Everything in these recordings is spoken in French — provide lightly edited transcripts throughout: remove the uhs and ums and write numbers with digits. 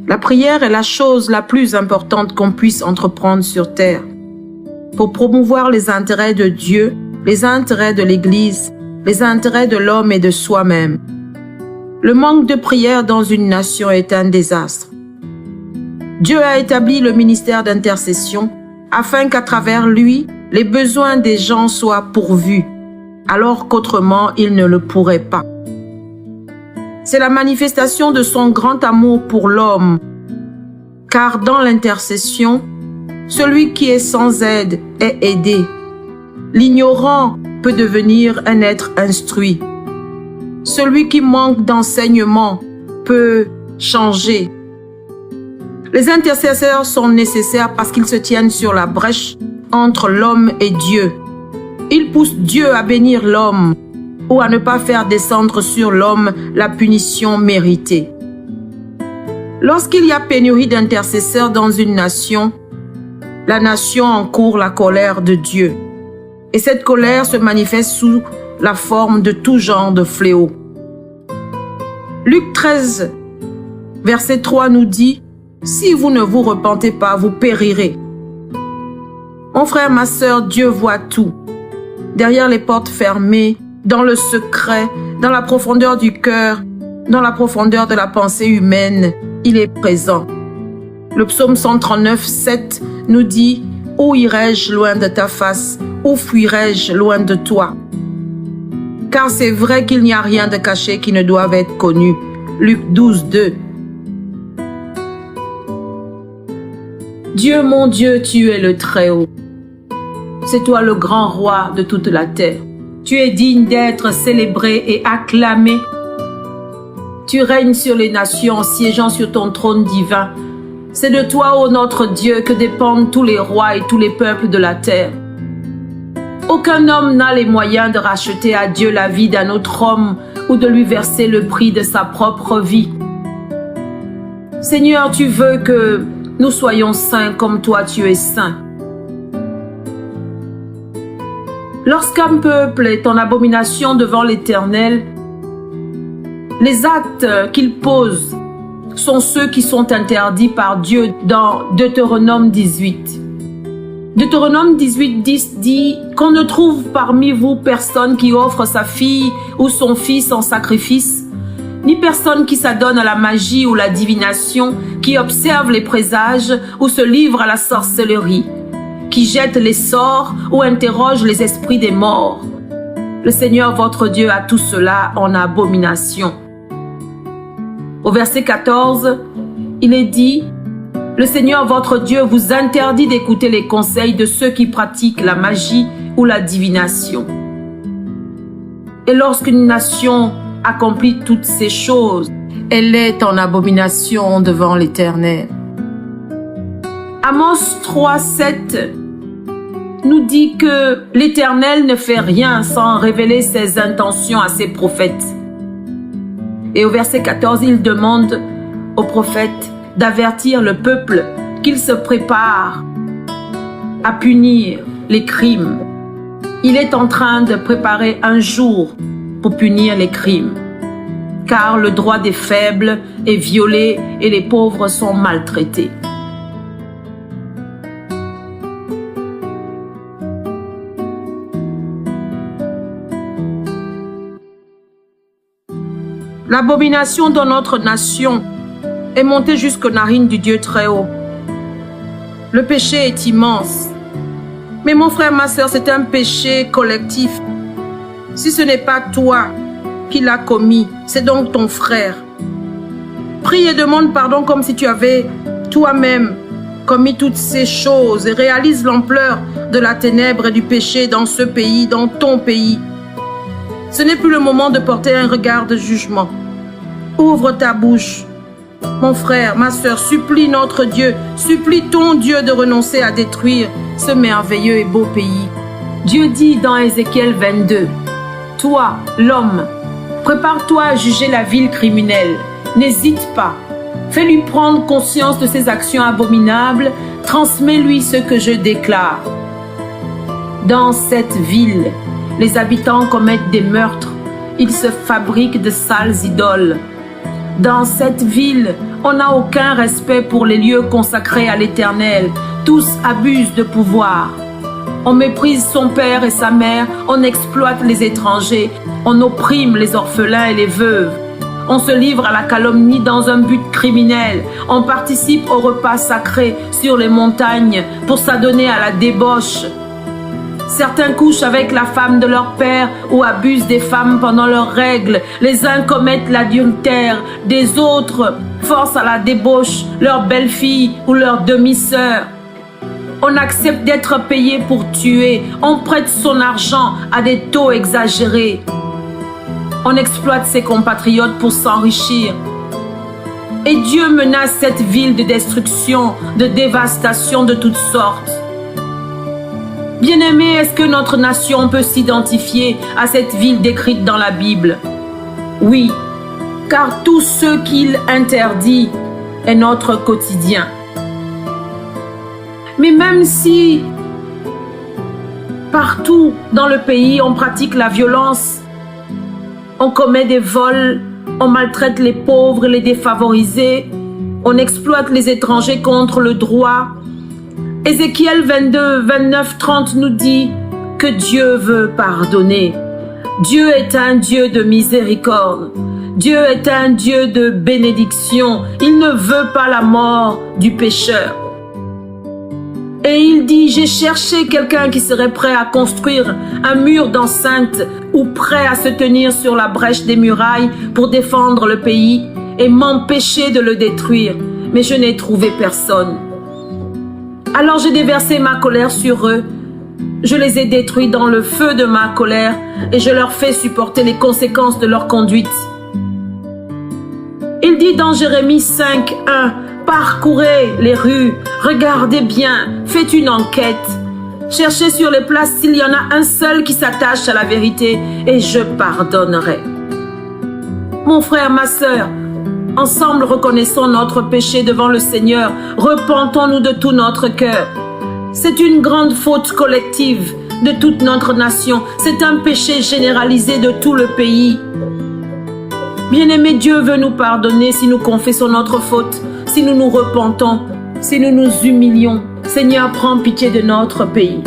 La prière est la chose la plus importante qu'on puisse entreprendre sur terre pour promouvoir les intérêts de Dieu, les intérêts de l'Église, les intérêts de l'homme et de soi-même. Le manque de prière dans une nation est un désastre. Dieu a établi le ministère d'intercession afin qu'à travers lui, les besoins des gens soient pourvus, alors qu'autrement, il ne le pourrait pas. C'est la manifestation de son grand amour pour l'homme, car dans l'intercession, celui qui est sans aide est aidé. L'ignorant peut devenir un être instruit. Celui qui manque d'enseignement peut changer. Les intercesseurs sont nécessaires parce qu'ils se tiennent sur la brèche entre l'homme et Dieu. Ils poussent Dieu à bénir l'homme ou à ne pas faire descendre sur l'homme la punition méritée. Lorsqu'il y a pénurie d'intercesseurs dans une nation, la nation encourt la colère de Dieu. Et cette colère se manifeste sous la forme de tout genre de fléaux. Luc 13, verset 3 nous dit « Si vous ne vous repentez pas, vous périrez. » Mon frère, ma sœur, Dieu voit tout. Derrière les portes fermées, dans le secret, dans la profondeur du cœur, dans la profondeur de la pensée humaine, il est présent. Le psaume 139, 7 nous dit « Où irai-je loin de ta face? Où fuirai-je loin de toi ?» Car c'est vrai qu'il n'y a rien de caché qui ne doive être connu. Luc 12, 2. Dieu, mon Dieu, tu es le Très-Haut. C'est toi le grand roi de toute la terre. Tu es digne d'être célébré et acclamé. Tu règnes sur les nations, siégeant sur ton trône divin. C'est de toi, ô notre Dieu, que dépendent tous les rois et tous les peuples de la terre. Aucun homme n'a les moyens de racheter à Dieu la vie d'un autre homme ou de lui verser le prix de sa propre vie. Seigneur, tu veux que nous soyons saints comme toi tu es saint. Lorsqu'un peuple est en abomination devant l'Éternel, les actes qu'il pose sont ceux qui sont interdits par Dieu dans Deutéronome 18. Deutéronome 18, 10 dit qu'on ne trouve parmi vous personne qui offre sa fille ou son fils en sacrifice, ni personne qui s'adonne à la magie ou la divination, qui observe les présages ou se livre à la sorcellerie, qui jette les sorts ou interroge les esprits des morts. Le Seigneur votre Dieu a tout cela en abomination. Au verset 14, il est dit « Le Seigneur votre Dieu vous interdit d'écouter les conseils de ceux qui pratiquent la magie ou la divination. » Et lorsqu'une nation accomplit toutes ces choses, elle est en abomination devant l'Éternel. Amos 3, 7 nous dit que l'Éternel ne fait rien sans révéler ses intentions à ses prophètes. Et au verset 14, il demande au prophète d'avertir le peuple qu'il se prépare à punir les crimes. Il est en train de préparer un jour pour punir les crimes, car le droit des faibles est violé et les pauvres sont maltraités. L'abomination dans notre nation est montée jusqu'aux narines du Dieu Très-Haut. Le péché est immense. Mais mon frère, ma sœur, c'est un péché collectif. Si ce n'est pas toi qui l'as commis, c'est donc ton frère. Prie et demande pardon comme si tu avais toi-même commis toutes ces choses et réalise l'ampleur de la ténèbre et du péché dans ce pays, dans ton pays. Ce n'est plus le moment de porter un regard de jugement. Ouvre ta bouche. Mon frère, ma sœur, supplie notre Dieu, supplie ton Dieu de renoncer à détruire ce merveilleux et beau pays. Dieu dit dans Ézéchiel 22, « Toi, l'homme, prépare-toi à juger la ville criminelle. N'hésite pas. Fais-lui prendre conscience de ses actions abominables. Transmets-lui ce que je déclare. Dans cette ville, les habitants commettent des meurtres. Ils se fabriquent de sales idoles. Dans cette ville, On n'a aucun respect pour les lieux consacrés à l'Éternel. Tous abusent de pouvoir. On méprise son père et sa mère, on exploite les étrangers, on opprime les orphelins et les veuves. On se livre à la calomnie dans un but criminel. On participe aux repas sacrés sur les montagnes pour s'adonner à la débauche. Certains couchent avec la femme de leur père ou abusent des femmes pendant leurs règles. Les uns commettent l'adultère, des autres forcent à la débauche leur belle-fille ou leur demi-sœur. On accepte d'être payé pour tuer. On prête son argent à des taux exagérés. On exploite ses compatriotes pour s'enrichir. Et Dieu menace cette ville de destruction, de dévastation de toutes sortes. Bien-aimés, est-ce que notre nation peut s'identifier à cette ville décrite dans la Bible? Oui, car tout ce qu'il interdit est notre quotidien. Mais même si partout dans le pays on pratique la violence, on commet des vols, on maltraite les pauvres et les défavorisés, on exploite les étrangers contre le droit. Ézéchiel 22, 29, 30 nous dit que Dieu veut pardonner. Dieu est un Dieu de miséricorde. Dieu est un Dieu de bénédiction. Il ne veut pas la mort du pécheur. Et il dit, j'ai cherché quelqu'un qui serait prêt à construire un mur d'enceinte ou prêt à se tenir sur la brèche des murailles pour défendre le pays et m'empêcher de le détruire. Mais je n'ai trouvé personne. Alors j'ai déversé ma colère sur eux. Je les ai détruits dans le feu de ma colère et je leur fais supporter les conséquences de leur conduite. Il dit dans Jérémie 5, 1, parcourez les rues, regardez bien, faites une enquête. Cherchez sur les places s'il y en a un seul qui s'attache à la vérité et je pardonnerai. Mon frère, ma sœur, ensemble reconnaissons notre péché devant le Seigneur, repentons-nous de tout notre cœur. C'est une grande faute collective de toute notre nation, c'est un péché généralisé de tout le pays. Bien-aimé, Dieu veut nous pardonner si nous confessons notre faute, si nous nous repentons, si nous nous humilions. Seigneur, prends pitié de notre pays.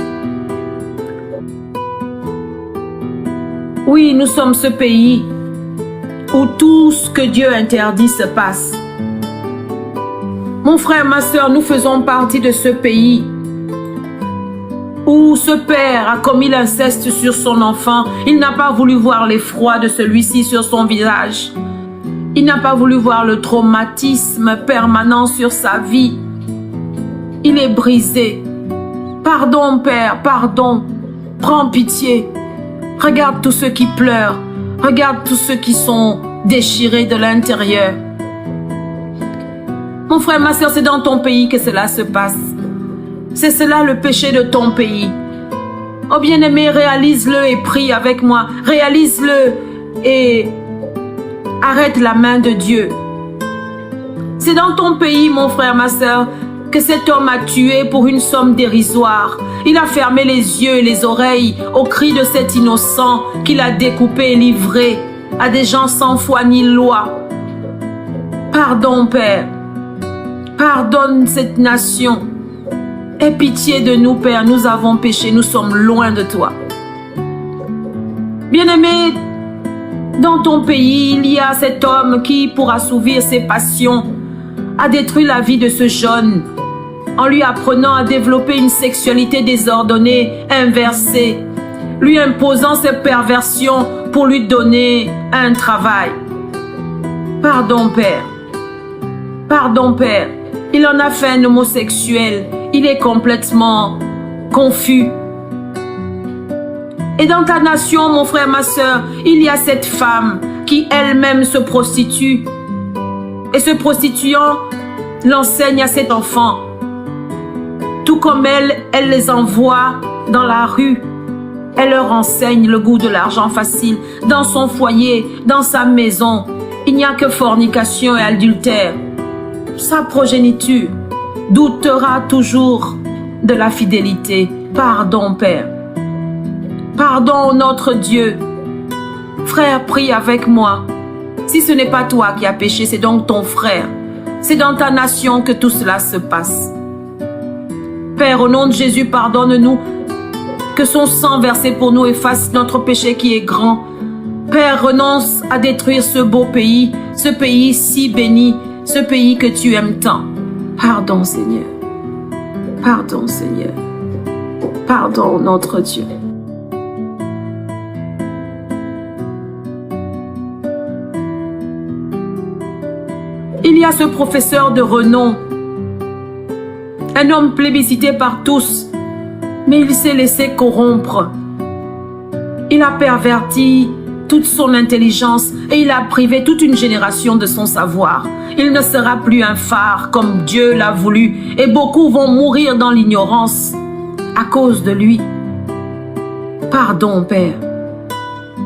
Oui, nous sommes ce pays où tout ce que Dieu interdit se passe. Mon frère, ma sœur, nous faisons partie de ce pays où ce père a commis l'inceste sur son enfant. Il n'a pas voulu voir l'effroi de celui-ci sur son visage. Il n'a pas voulu voir le traumatisme permanent sur sa vie. Il est brisé. Pardon, Père, pardon. Prends pitié. Regarde tous ceux qui pleurent. Regarde tous ceux qui sont déchirés de l'intérieur. Mon frère, ma sœur, c'est dans ton pays que cela se passe. C'est cela le péché de ton pays. Oh bien-aimé, réalise-le et prie avec moi. Réalise-le et arrête la main de Dieu. C'est dans ton pays, mon frère, ma sœur, que cet homme a tué pour une somme dérisoire. Il a fermé les yeux et les oreilles aux cris de cet innocent qu'il a découpé et livré à des gens sans foi ni loi. Pardon, Père. Pardonne cette nation. Aie pitié de nous, Père. Nous avons péché. Nous sommes loin de toi. Bien-aimé, dans ton pays, il y a cet homme qui, pour assouvir ses passions, a détruit la vie de ce jeune en lui apprenant à développer une sexualité désordonnée, inversée, lui imposant ses perversions pour lui donner un travail. Pardon, Père. Pardon, Père. Il en a fait un homosexuel. Il est complètement confus. Et dans ta nation, mon frère, ma sœur, il y a cette femme qui elle-même se prostitue. Et se prostituant, l'enseigne à cet enfant. Tout comme elle les envoie dans la rue. Elle leur enseigne le goût de l'argent facile. Dans son foyer, dans sa maison, il n'y a que fornication et adultère. Sa progéniture doutera toujours de la fidélité. Pardon, Père. Pardon, notre Dieu. Frère, prie avec moi. Si ce n'est pas toi qui as péché, c'est donc ton frère. C'est dans ta nation que tout cela se passe. Père, au nom de Jésus, pardonne-nous. Que son sang versé pour nous efface notre péché qui est grand. Père, renonce à détruire ce beau pays, ce pays si béni, ce pays que tu aimes tant. Pardon, Seigneur. Pardon, Seigneur. Pardon, notre Dieu. Il y a ce professeur de renom, un homme plébiscité par tous, mais il s'est laissé corrompre. Il a perverti toute son intelligence et il a privé toute une génération de son savoir. Il ne sera plus un phare comme Dieu l'a voulu et beaucoup vont mourir dans l'ignorance à cause de lui. Pardon, Père.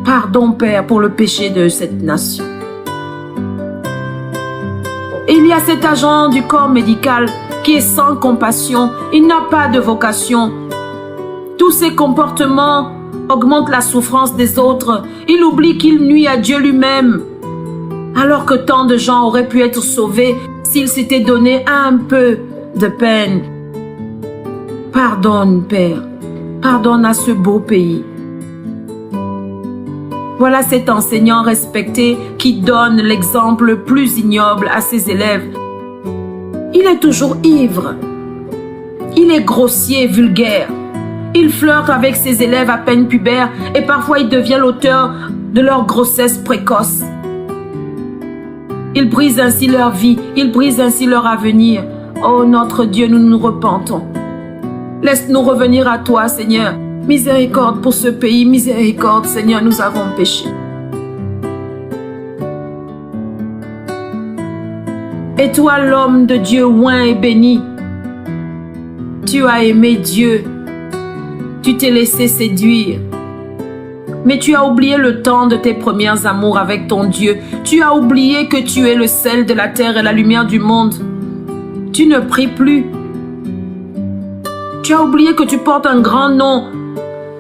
Pardon, Père, pour le péché de cette nation. Et il y a cet agent du corps médical qui est sans compassion. Il n'a pas de vocation. Tous ses comportements augmentent la souffrance des autres. Il oublie qu'il nuit à Dieu lui-même. Alors que tant de gens auraient pu être sauvés s'ils s'étaient donné un peu de peine. Pardonne, Père. Pardonne à ce beau pays. Voilà cet enseignant respecté qui donne l'exemple le plus ignoble à ses élèves. Il est toujours ivre. Il est grossier, vulgaire. Il flirte avec ses élèves à peine pubères et parfois il devient l'auteur de leur grossesse précoce. Il brise ainsi leur vie, il brise ainsi leur avenir. Oh notre Dieu, nous nous repentons. Laisse-nous revenir à toi, Seigneur. Miséricorde pour ce pays, miséricorde, Seigneur, nous avons péché. Et toi, l'homme de Dieu, oint et béni, tu as aimé Dieu, tu t'es laissé séduire, mais tu as oublié le temps de tes premiers amours avec ton Dieu. Tu as oublié que tu es le sel de la terre et la lumière du monde. Tu ne pries plus. Tu as oublié que tu portes un grand nom,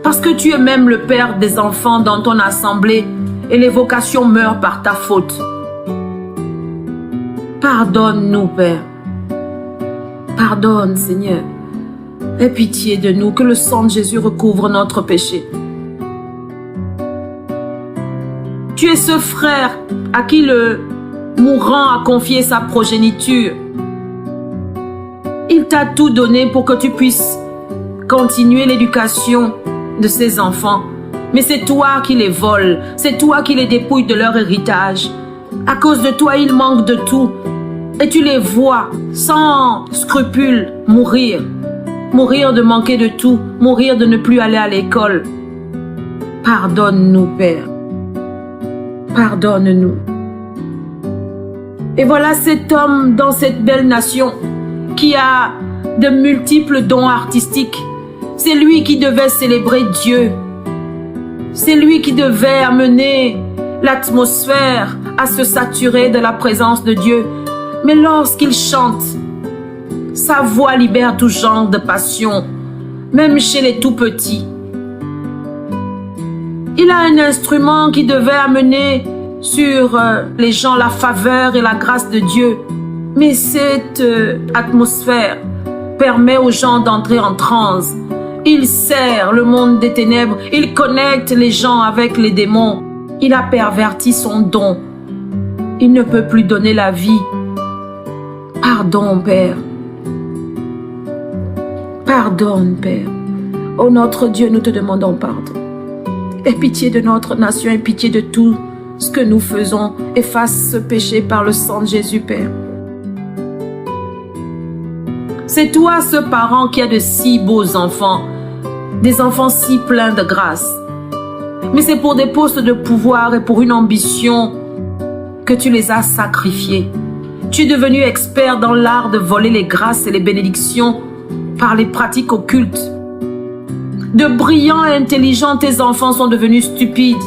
parce que tu es même le père des enfants dans ton assemblée et les vocations meurent par ta faute. Pardonne-nous, Père. Pardonne, Seigneur. Aie pitié de nous, que le sang de Jésus recouvre notre péché. Tu es ce frère à qui le mourant a confié sa progéniture. Il t'a tout donné pour que tu puisses continuer l'éducation de ses enfants. Mais c'est toi qui les voles, c'est toi qui les dépouilles de leur héritage. À cause de toi, ils manquent de tout. Et tu les vois sans scrupule mourir. Mourir de manquer de tout, mourir de ne plus aller à l'école. Pardonne-nous, Père. Pardonne-nous. Et voilà cet homme dans cette belle nation qui a de multiples dons artistiques. C'est lui qui devait célébrer Dieu. C'est lui qui devait amener l'atmosphère à se saturer de la présence de Dieu. Mais lorsqu'il chante, sa voix libère tout genre de passion, même chez les tout petits. Il a un instrument qui devait amener sur les gens la faveur et la grâce de Dieu. Mais cette atmosphère permet aux gens d'entrer en transe. Il sert le monde des ténèbres. Il connecte les gens avec les démons. Il a perverti son don. Il ne peut plus donner la vie. Pardon, Père. Pardonne, Père. Oh notre Dieu, nous te demandons pardon. Aie pitié de notre nation, aie pitié de tout ce que nous faisons. Efface ce péché par le sang de Jésus, Père. C'est toi ce parent qui a de si beaux enfants, des enfants si pleins de grâce. Mais c'est pour des postes de pouvoir et pour une ambition que tu les as sacrifiés. Tu es devenu expert dans l'art de voler les grâces et les bénédictions par les pratiques occultes. De brillants et intelligents, tes enfants sont devenus stupides.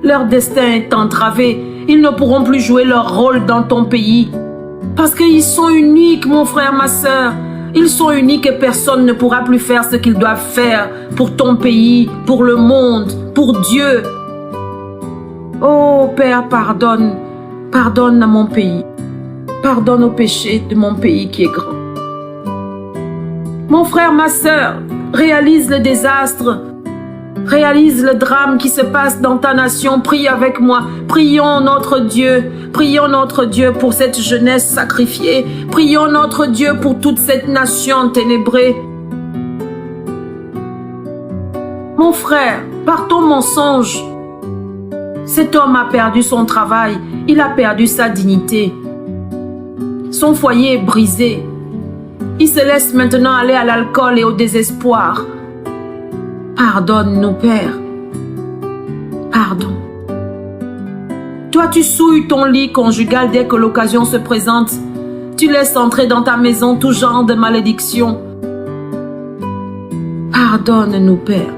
Leur destin est entravé. Ils ne pourront plus jouer leur rôle dans ton pays. Parce qu'ils sont uniques, mon frère, ma sœur. Ils sont uniques et personne ne pourra plus faire ce qu'ils doivent faire pour ton pays, pour le monde, pour Dieu. Oh Père, pardonne. Pardonne à mon pays. Pardonne aux péchés de mon pays qui est grand. Mon frère, ma sœur, réalise le désastre, réalise le drame qui se passe dans ta nation. Prie avec moi. Prions notre Dieu pour cette jeunesse sacrifiée. Prions notre Dieu pour toute cette nation ténébrée. Mon frère, par ton mensonge, cet homme a perdu son travail, il a perdu sa dignité. Son foyer est brisé. Il se laisse maintenant aller à l'alcool et au désespoir. Pardonne-nous, Père. Pardon. Toi, tu souilles ton lit conjugal dès que l'occasion se présente. Tu laisses entrer dans ta maison tout genre de malédiction. Pardonne-nous, Père.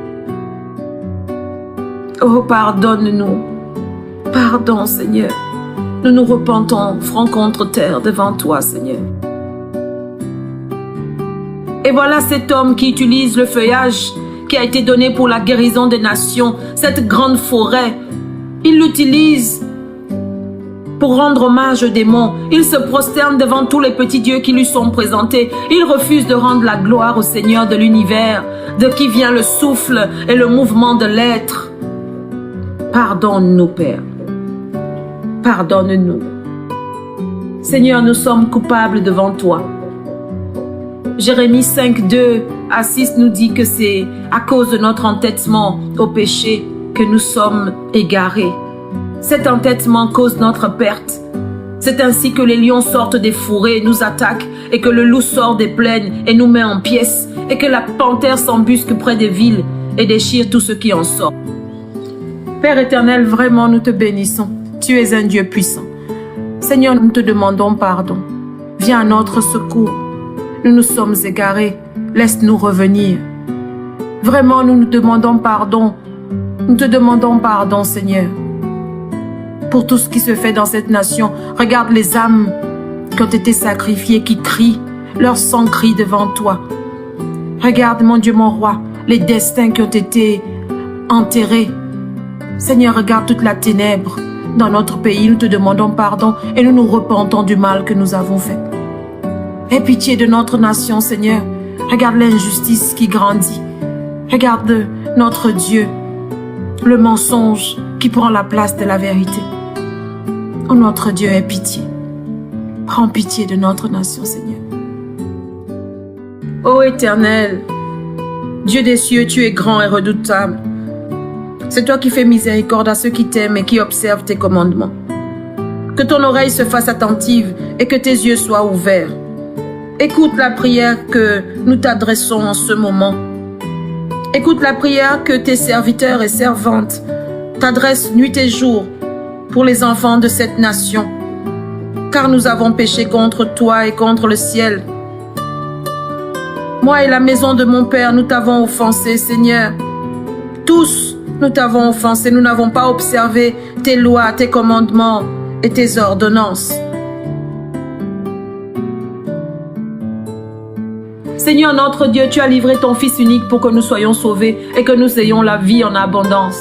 Oh, pardonne-nous. Pardon, Seigneur. Nous nous repentons, front contre terre, devant toi, Seigneur. Et voilà cet homme qui utilise le feuillage qui a été donné pour la guérison des nations, cette grande forêt. Il l'utilise pour rendre hommage aux démons. Il se prosterne devant tous les petits dieux qui lui sont présentés. Il refuse de rendre la gloire au Seigneur de l'univers, de qui vient le souffle et le mouvement de l'être. Pardonne-nous, Père. Pardonne-nous. Seigneur, nous sommes coupables devant toi. Jérémie 5, 2 à 6 nous dit que c'est à cause de notre entêtement au péché que nous sommes égarés. Cet entêtement cause notre perte. C'est ainsi que les lions sortent des fourrés et nous attaquent, et que le loup sort des plaines et nous met en pièces, et que la panthère s'embusque près des villes et déchire tout ce qui en sort. Père éternel, vraiment nous te bénissons. Tu es un Dieu puissant. Seigneur, nous te demandons pardon. Viens à notre secours. Nous nous sommes égarés. Laisse-nous revenir. Vraiment, nous nous demandons pardon. Nous te demandons pardon, Seigneur, pour tout ce qui se fait dans cette nation. Regarde les âmes qui ont été sacrifiées, qui crient. Leur sang crie devant toi. Regarde, mon Dieu, mon roi, les destins qui ont été enterrés. Seigneur, regarde toute la ténèbre dans notre pays. Nous te demandons pardon et nous nous repentons du mal que nous avons fait. Aie pitié de notre nation, Seigneur. Regarde l'injustice qui grandit. Regarde notre Dieu, le mensonge qui prend la place de la vérité. Oh, notre Dieu, aie pitié. Prends pitié de notre nation, Seigneur. Ô Éternel, Dieu des cieux, tu es grand et redoutable. C'est toi qui fais miséricorde à ceux qui t'aiment et qui observent tes commandements. Que ton oreille se fasse attentive et que tes yeux soient ouverts. Écoute la prière que nous t'adressons en ce moment. Écoute la prière que tes serviteurs et servantes t'adressent nuit et jour pour les enfants de cette nation. Car nous avons péché contre toi et contre le ciel. Moi et la maison de mon Père, nous t'avons offensé, Seigneur. Tous, nous t'avons offensé. Nous n'avons pas observé tes lois, tes commandements et tes ordonnances. Seigneur notre Dieu, tu as livré ton Fils unique pour que nous soyons sauvés et que nous ayons la vie en abondance.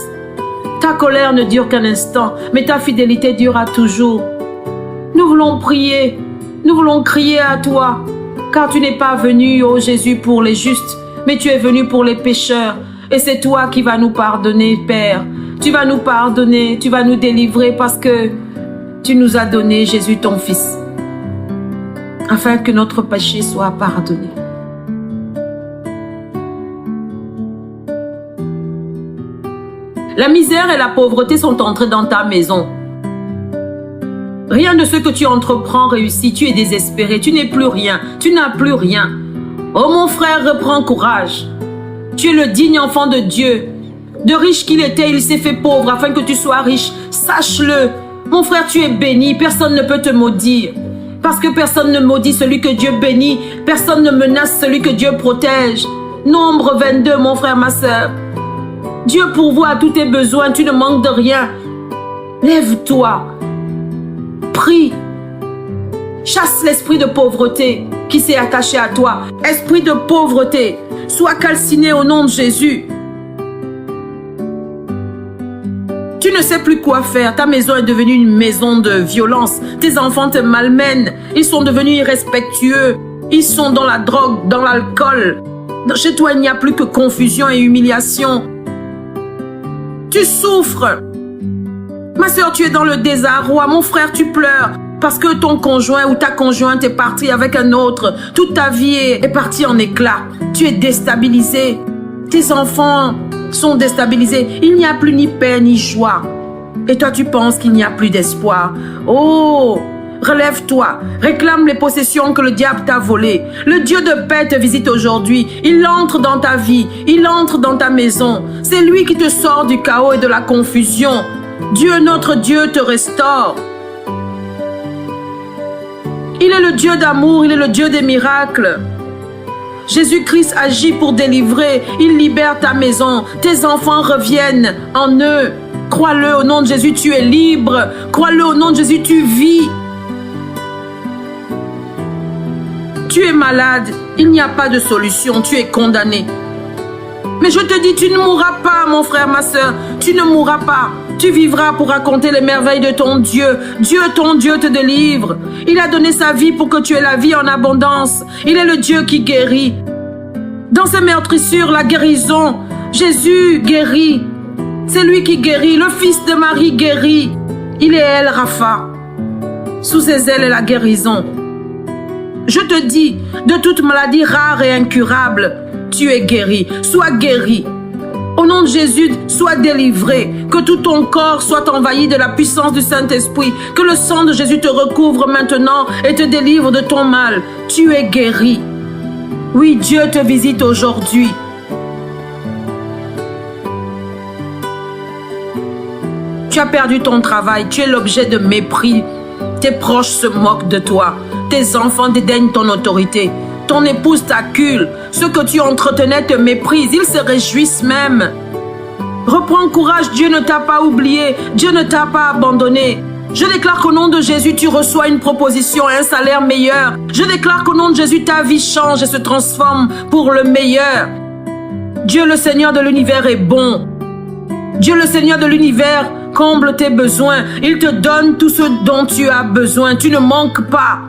Ta colère ne dure qu'un instant, mais ta fidélité durera toujours. Nous voulons prier, nous voulons crier à toi, car tu n'es pas venu, ô Jésus, pour les justes, mais tu es venu pour les pécheurs. Et c'est toi qui vas nous pardonner, Père. Tu vas nous pardonner, tu vas nous délivrer parce que tu nous as donné Jésus, ton Fils, afin que notre péché soit pardonné. La misère et la pauvreté sont entrées dans ta maison. Rien de ce que tu entreprends réussit. Tu es désespéré. Tu n'es plus rien. Tu n'as plus rien. Oh mon frère, reprends courage. Tu es le digne enfant de Dieu. De riche qu'il était, il s'est fait pauvre afin que tu sois riche. Sache-le. Mon frère, tu es béni. Personne ne peut te maudire. Parce que personne ne maudit celui que Dieu bénit. Personne ne menace celui que Dieu protège. Nombre 22, mon frère, ma sœur. Dieu pourvoit à tous tes besoins, tu ne manques de rien. Lève-toi, prie, chasse l'esprit de pauvreté qui s'est attaché à toi. Esprit de pauvreté, sois calciné au nom de Jésus. Tu Tu ne sais plus quoi faire. Ta maison est devenue une maison de violence. Tes enfants te malmènent. Ils sont devenus irrespectueux. Ils sont dans la drogue, dans l'alcool. Chez toi, il n'y a plus que confusion et humiliation. Tu souffres. Ma sœur, tu es dans le désarroi. Mon frère, tu pleures parce que ton conjoint ou ta conjointe est parti avec un autre. Toute ta vie est partie en éclats. Tu es déstabilisé. Tes enfants sont déstabilisés. Il n'y a plus ni paix ni joie. Et toi, tu penses qu'il n'y a plus d'espoir. Oh, relève-toi. Réclame les possessions que le diable t'a volées. Le Dieu de paix te visite aujourd'hui. Il entre dans ta vie. Il entre dans ta maison. C'est lui qui te sort du chaos et de la confusion. Dieu, notre Dieu, te restaure. Il est le Dieu d'amour. Il est le Dieu des miracles. Jésus-Christ agit pour délivrer. Il libère ta maison. Tes enfants reviennent en eux. Crois-le au nom de Jésus, tu es libre. Crois-le au nom de Jésus, tu vis. Tu es malade. Il n'y a pas de solution. Tu es condamné. Mais je te dis, tu ne mourras pas, mon frère, ma soeur. Tu ne mourras pas. Tu vivras pour raconter les merveilles de ton Dieu. Dieu, ton Dieu, te délivre. Il a donné sa vie pour que tu aies la vie en abondance. Il est le Dieu qui guérit. Dans ses meurtrissures, la guérison. Jésus guérit. C'est lui qui guérit. Le fils de Marie guérit. Il est El Rapha. Sous ses ailes est la guérison. Je te dis, de toute maladie rare et incurable, tu es guéri. Sois guéri. Au nom de Jésus, sois délivré. Que tout ton corps soit envahi de la puissance du Saint-Esprit. Que le sang de Jésus te recouvre maintenant et te délivre de ton mal. Tu es guéri. Oui, Dieu te visite aujourd'hui. Tu as perdu ton travail. Tu es l'objet de mépris. Tes proches se moquent de toi. Tes enfants dédaignent ton autorité. Ton épouse t'accule. Ceux que tu entretenais te méprisent. Ils se réjouissent même. Reprends courage. Dieu ne t'a pas oublié. Dieu ne t'a pas abandonné. Je déclare qu'au nom de Jésus, tu reçois une proposition, un salaire meilleur. Je déclare qu'au nom de Jésus, ta vie change et se transforme pour le meilleur. Dieu le Seigneur de l'univers est bon. Dieu le Seigneur de l'univers comble tes besoins. Il te donne tout ce dont tu as besoin. Tu ne manques pas.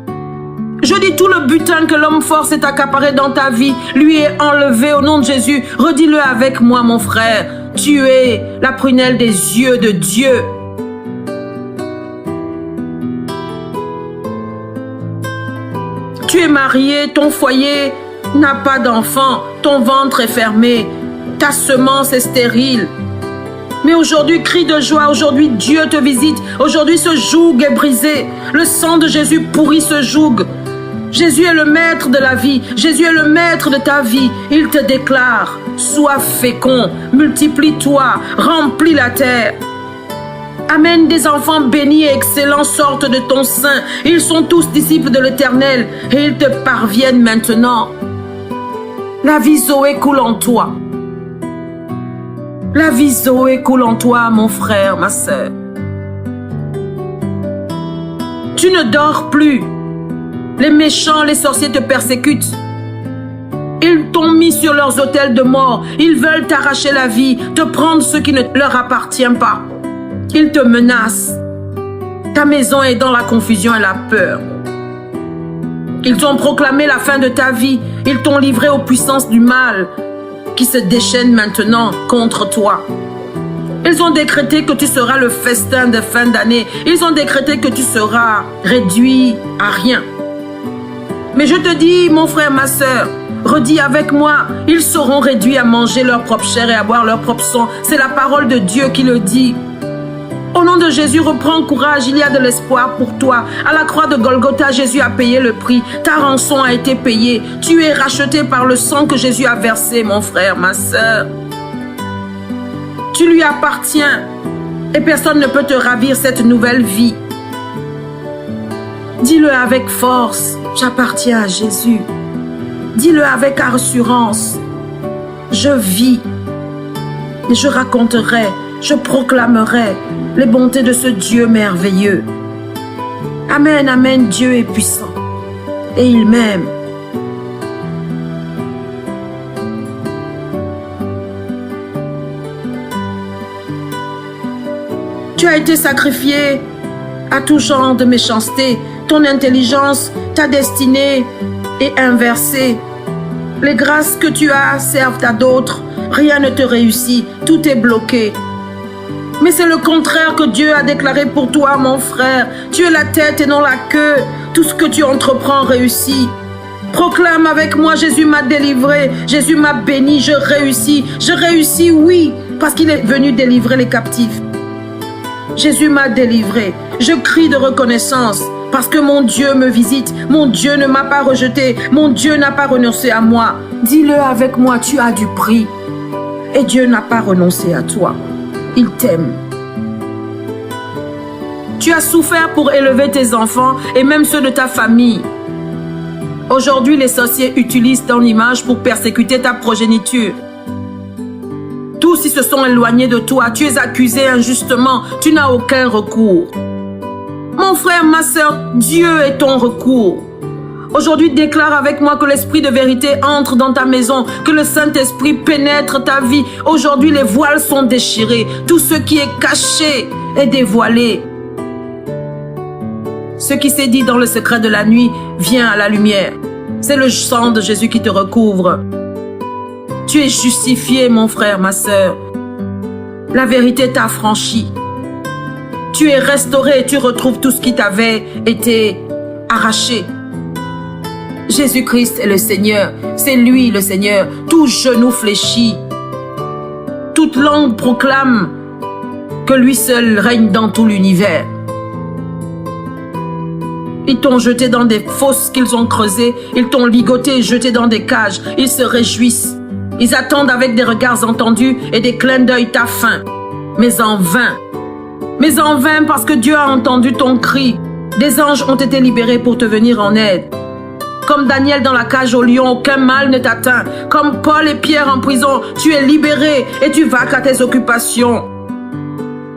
Je dis tout le butin que l'homme fort s'est accaparé dans ta vie, lui est enlevé au nom de Jésus. Redis-le avec moi, mon frère. Tu es la prunelle des yeux de Dieu. Tu es marié, ton foyer n'a pas d'enfant, ton ventre est fermé, ta semence est stérile. Mais aujourd'hui, crie de joie, aujourd'hui Dieu te visite, aujourd'hui ce joug est brisé, le sang de Jésus pourrit ce joug. Jésus est le maître de la vie, Jésus est le maître de ta vie. Il te déclare, sois fécond, multiplie-toi, remplis la terre. Amen, des enfants bénis et excellents sortent de ton sein. Ils sont tous disciples de l'Éternel et ils te parviennent maintenant. La vie Zoé coule en toi. La vie Zoé coule en toi, mon frère, ma sœur. Tu ne dors plus. Les méchants, les sorciers te persécutent. Ils t'ont mis sur leurs autels de mort. Ils veulent t'arracher la vie, te prendre ce qui ne leur appartient pas. Ils te menacent. Ta maison est dans la confusion et la peur. Ils t'ont proclamé la fin de ta vie. Ils t'ont livré aux puissances du mal qui se déchaînent maintenant contre toi. Ils ont décrété que tu seras le festin de fin d'année. Ils ont décrété que tu seras réduit à rien. Mais je te dis, mon frère, ma sœur, redis avec moi, ils seront réduits à manger leur propre chair et à boire leur propre sang. C'est la parole de Dieu qui le dit. Au nom de Jésus, reprends courage, il y a de l'espoir pour toi. À la croix de Golgotha, Jésus a payé le prix. Ta rançon a été payée. Tu es racheté par le sang que Jésus a versé, mon frère, ma sœur. Tu lui appartiens et personne ne peut te ravir cette nouvelle vie. Dis-le avec force, j'appartiens à Jésus. Dis-le avec assurance, je vis et je raconterai, je proclamerai les bontés de ce Dieu merveilleux. Amen, amen, Dieu est puissant et il m'aime. Tu as été sacrifié à tout genre de méchanceté. Ton intelligence, ta destinée est inversée. Les grâces que tu as servent à d'autres. Rien ne te réussit. Tout est bloqué. Mais c'est le contraire que Dieu a déclaré pour toi, mon frère. Tu es la tête et non la queue. Tout ce que tu entreprends réussit. Proclame avec moi, Jésus m'a délivré, Jésus m'a béni, je réussis. Je réussis, oui, parce qu'il est venu délivrer les captifs. Jésus m'a délivré. Je crie de reconnaissance parce que mon Dieu me visite. Mon Dieu ne m'a pas rejeté. Mon Dieu n'a pas renoncé à moi. Dis-le avec moi, tu as du prix. Et Dieu n'a pas renoncé à toi. Il t'aime. Tu as souffert pour élever tes enfants et même ceux de ta famille. Aujourd'hui, les sorciers utilisent ton image pour persécuter ta progéniture. Tous ils se sont éloignés de toi. Tu es accusé injustement. Tu n'as aucun recours. Mon frère, ma sœur, Dieu est ton recours. Aujourd'hui, déclare avec moi que l'esprit de vérité entre dans ta maison, que le Saint-Esprit pénètre ta vie. Aujourd'hui, les voiles sont déchirés. Tout ce qui est caché est dévoilé. Ce qui s'est dit dans le secret de la nuit vient à la lumière. C'est le sang de Jésus qui te recouvre. Tu es justifié, mon frère, ma sœur. La vérité t'a franchi. Tu es restauré et tu retrouves tout ce qui t'avait été arraché. Jésus-Christ est le Seigneur. C'est lui le Seigneur. Tout genou fléchit. Toute langue proclame que lui seul règne dans tout l'univers. Ils t'ont jeté dans des fosses qu'ils ont creusées. Ils t'ont ligoté et jeté dans des cages. Ils se réjouissent. Ils attendent avec des regards entendus et des clins d'œil ta faim. Mais en vain. Mais en vain parce que Dieu a entendu ton cri. Des anges ont été libérés pour te venir en aide. Comme Daniel dans la cage au lion, aucun mal ne t'atteint. Comme Paul et Pierre en prison, tu es libéré et tu vas à tes occupations.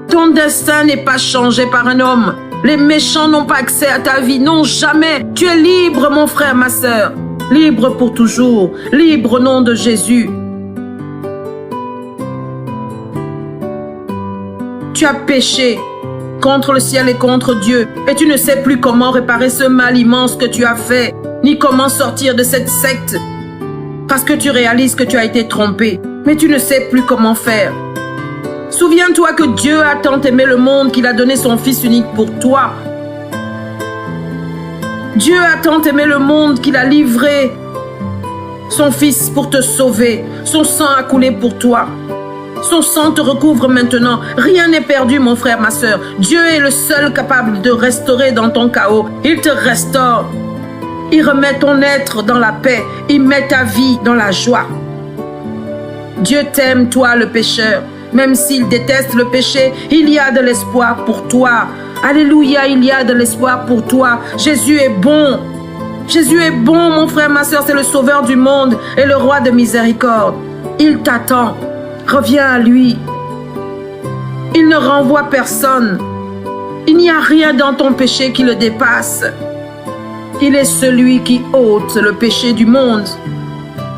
Ton destin n'est pas changé par un homme. Les méchants n'ont pas accès à ta vie, non jamais. Tu es libre, mon frère, ma sœur. Libre pour toujours. Libre au nom de Jésus. Tu as péché contre le ciel et contre Dieu. Et tu ne sais plus comment réparer ce mal immense que tu as fait, ni comment sortir de cette secte. Parce que tu réalises que tu as été trompé. Mais tu ne sais plus comment faire. Souviens-toi que Dieu a tant aimé le monde qu'il a donné son Fils unique pour toi. Dieu a tant aimé le monde qu'il a livré son Fils pour te sauver. Son sang a coulé pour toi. Son sang te recouvre maintenant. Rien n'est perdu, mon frère, ma sœur. Dieu est le seul capable de restaurer dans ton chaos. Il te restaure. Il remet ton être dans la paix. Il met ta vie dans la joie. Dieu t'aime, toi, le pécheur. Même s'il déteste le péché, il y a de l'espoir pour toi. Alléluia, il y a de l'espoir pour toi. Jésus est bon. Jésus est bon, mon frère, ma sœur. C'est le sauveur du monde et le roi de miséricorde. Il t'attend. Reviens à lui. Il ne renvoie personne. Il n'y a rien dans ton péché qui le dépasse. Il est celui qui ôte le péché du monde.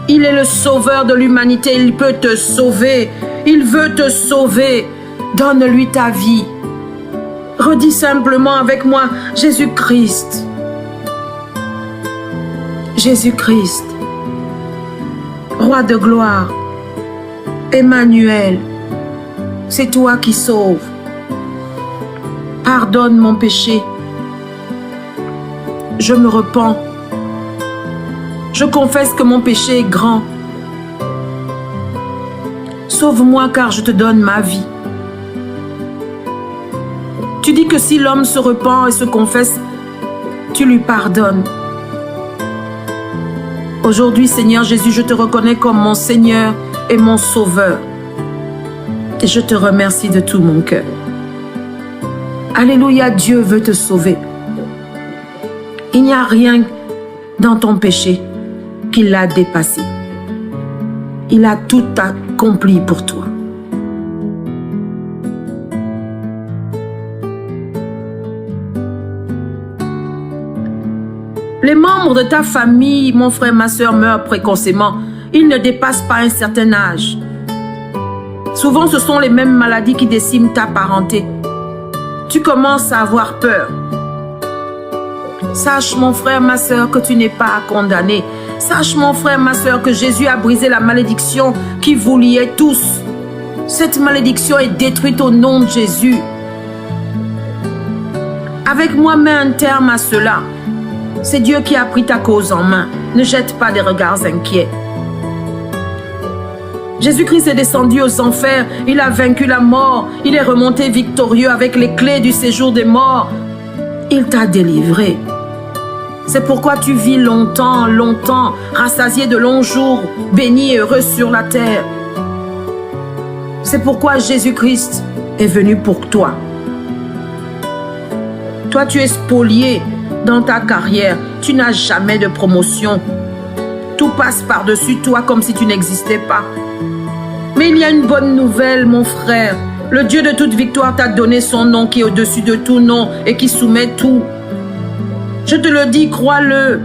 Il est le sauveur de l'humanité. Il peut te sauver. Il veut te sauver. Donne-lui ta vie. Redis simplement avec moi, Jésus-Christ. Jésus-Christ. Roi de gloire. Emmanuel. C'est toi qui sauves. Pardonne mon péché. Je me repens. Je confesse que mon péché est grand. Sauve-moi car je te donne ma vie. Tu dis que si l'homme se repent et se confesse, tu lui pardonnes. Aujourd'hui, Seigneur Jésus, je te reconnais comme mon Seigneur et mon Sauveur. Et je te remercie de tout mon cœur. Alléluia, Dieu veut te sauver. Il n'y a rien dans ton péché qui l'a dépassé. Il a tout accompli pour toi. Les membres de ta famille, mon frère, ma soeur, meurent précocement. Ils ne dépassent pas un certain âge. Souvent, ce sont les mêmes maladies qui déciment ta parenté. tu commences à avoir peur. Sache, mon frère, ma soeur, que tu n'es pas condamné. Sache, mon frère, ma soeur, que Jésus a brisé la malédiction qui vous liait tous. Cette malédiction est détruite au nom de Jésus. Avec moi, mets un terme à cela. C'est Dieu qui a pris ta cause en main. Ne jette pas des regards inquiets. Jésus-Christ est descendu aux enfers. Il a vaincu la mort. Il est remonté victorieux avec les clés du séjour des morts. Il t'a délivré. C'est pourquoi tu vis longtemps, longtemps, rassasié de longs jours, béni et heureux sur la terre. C'est pourquoi Jésus-Christ est venu pour toi. Toi, tu es spolié dans ta carrière. Tu n'as jamais de promotion. Tout passe par-dessus toi comme si tu n'existais pas. Mais il y a une bonne nouvelle, mon frère. Le Dieu de toute victoire t'a donné son nom qui est au-dessus de tout nom et qui soumet tout. Je te le dis, crois-le.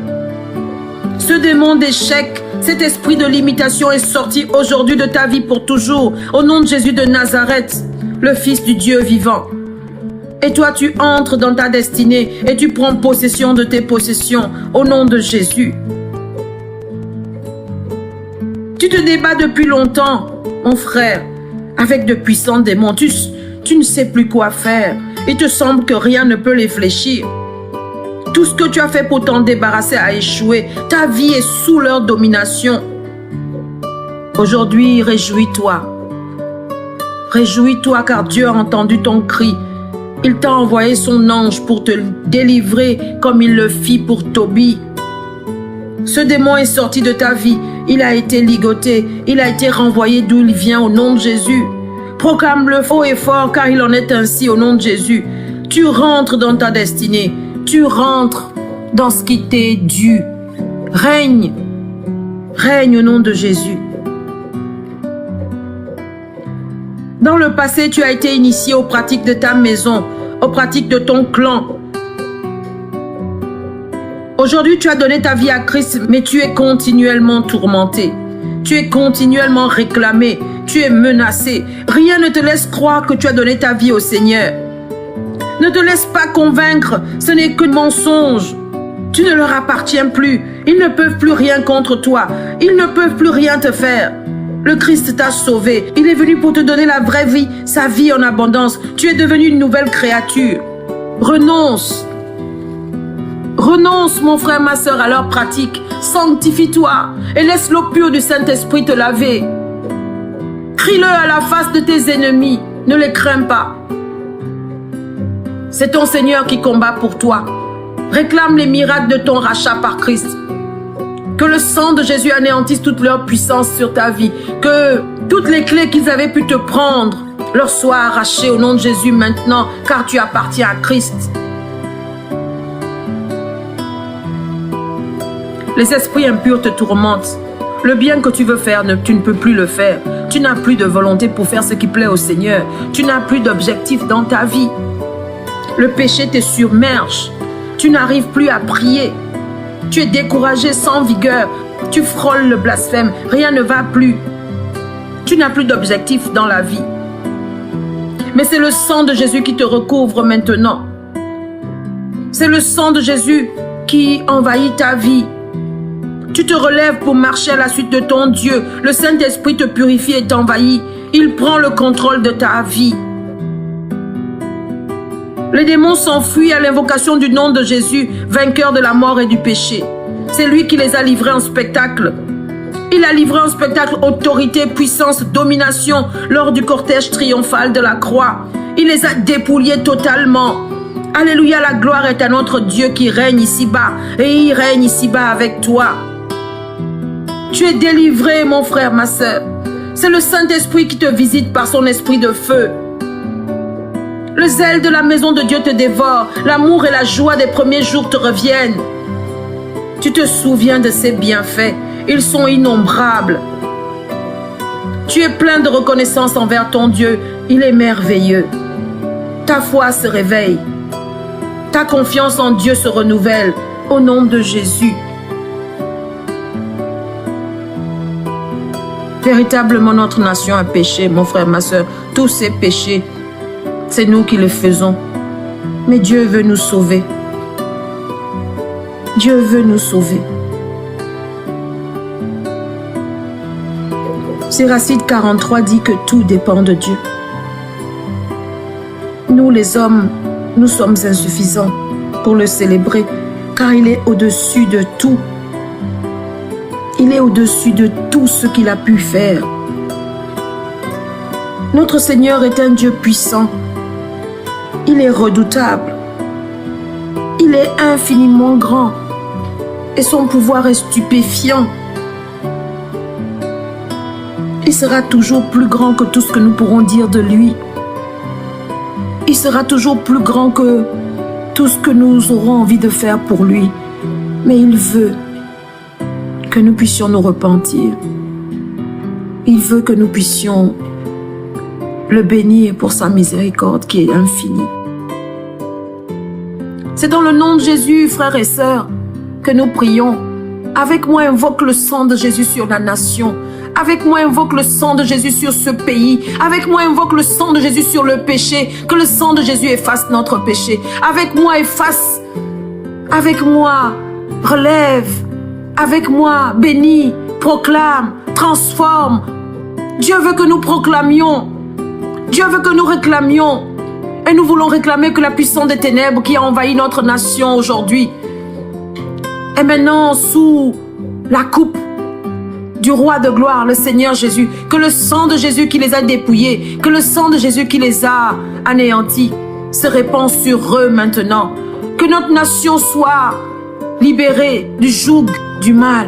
Ce démon d'échec, cet esprit de limitation est sorti aujourd'hui de ta vie pour toujours, au nom de Jésus de Nazareth, le Fils du Dieu vivant. Et toi, tu entres dans ta destinée et tu prends possession de tes possessions, au nom de Jésus. Tu te débats depuis longtemps, mon frère, avec de puissants démons. Tu ne sais plus quoi faire. Il te semble que rien ne peut les fléchir. Tout ce que tu as fait pour t'en débarrasser a échoué. Ta vie est sous leur domination. Aujourd'hui, réjouis-toi. Réjouis-toi car Dieu a entendu ton cri. Il t'a envoyé son ange pour te délivrer comme il le fit pour Tobie. Ce démon est sorti de ta vie. Il a été ligoté. Il a été renvoyé d'où il vient au nom de Jésus. Proclame-le haut et fort car il en est ainsi au nom de Jésus. Tu rentres dans ta destinée. Tu rentres dans ce qui t'est dû. Règne. Règne au nom de Jésus. Dans le passé, tu as été initié aux pratiques de ta maison, aux pratiques de ton clan. Aujourd'hui, tu as donné ta vie à Christ, mais tu es continuellement tourmenté. Tu es continuellement réclamé. Tu es menacé. Rien ne te laisse croire que tu as donné ta vie au Seigneur. Ne te laisse pas convaincre, ce n'est que mensonge. Tu ne leur appartiens plus. Ils ne peuvent plus rien contre toi. Ils ne peuvent plus rien te faire. Le Christ t'a sauvé. Il est venu pour te donner la vraie vie, sa vie en abondance. Tu es devenu une nouvelle créature. Renonce. Renonce, mon frère, ma soeur, à leurs pratiques. Sanctifie-toi et laisse l'eau pure du Saint-Esprit te laver. Crie-le à la face de tes ennemis. Ne les crains pas. C'est ton Seigneur qui combat pour toi. Réclame les miracles de ton rachat par Christ. Que le sang de Jésus anéantisse toute leur puissance sur ta vie. Que toutes les clés qu'ils avaient pu te prendre leur soient arrachées au nom de Jésus maintenant, car tu appartiens à Christ. Les esprits impurs te tourmentent. Le bien que tu veux faire, tu ne peux plus le faire. Tu n'as plus de volonté pour faire ce qui plaît au Seigneur. Tu n'as plus d'objectif dans ta vie. Le péché te submerge. Tu n'arrives plus à prier. Tu es découragé, sans vigueur. Tu frôles le blasphème. Rien ne va plus. Tu n'as plus d'objectif dans la vie. Mais c'est le sang de Jésus qui te recouvre maintenant. C'est le sang de Jésus qui envahit ta vie. Tu te relèves pour marcher à la suite de ton Dieu. Le Saint-Esprit te purifie et t'envahit. Il prend le contrôle de ta vie. Les démons s'enfuient à l'invocation du nom de Jésus, vainqueur de la mort et du péché. C'est lui qui les a livrés en spectacle. Il a livré en spectacle autorité, puissance, domination lors du cortège triomphal de la croix. Il les a dépouillés totalement. Alléluia, la gloire est à notre Dieu qui règne ici-bas et il règne ici-bas avec toi. Tu es délivré, mon frère, ma sœur. C'est le Saint-Esprit qui te visite par son esprit de feu. Le zèle de la maison de Dieu te dévore. L'amour et la joie des premiers jours te reviennent. Tu te souviens de ses bienfaits. Ils sont innombrables. Tu es plein de reconnaissance envers ton Dieu. Il est merveilleux. Ta foi se réveille. Ta confiance en Dieu se renouvelle. Au nom de Jésus. Véritablement, notre nation a péché, mon frère, ma soeur. Tous ces péchés, c'est nous qui les faisons. Mais Dieu veut nous sauver. Dieu veut nous sauver. Siracide 43 dit que tout dépend de Dieu. Nous les hommes, nous sommes insuffisants pour le célébrer, car il est au-dessus de tout. Il est au-dessus de tout ce qu'il a pu faire. Notre Seigneur est un Dieu puissant. Il est redoutable. Il est infiniment grand. Et son pouvoir est stupéfiant. Il sera toujours plus grand que tout ce que nous pourrons dire de lui. Il sera toujours plus grand que tout ce que nous aurons envie de faire pour lui. Mais il veut que nous puissions nous repentir. Il veut que nous puissions le bénir pour sa miséricorde qui est infinie. C'est dans le nom de Jésus, frères et sœurs, que nous prions. Avec moi, invoque le sang de Jésus sur la nation. Avec moi, invoque le sang de Jésus sur ce pays. Avec moi, invoque le sang de Jésus sur le péché. Que le sang de Jésus efface notre péché. Avec moi, efface. Avec moi, relève. Avec moi, bénis, proclame, transforme. Dieu veut que nous proclamions. Dieu veut que nous réclamions. Et nous voulons réclamer que la puissance des ténèbres qui a envahi notre nation aujourd'hui est maintenant sous la coupe du roi de gloire, le Seigneur Jésus. Que le sang de Jésus qui les a dépouillés, que le sang de Jésus qui les a anéantis se répand sur eux maintenant. Que notre nation soit libérée du joug du mal.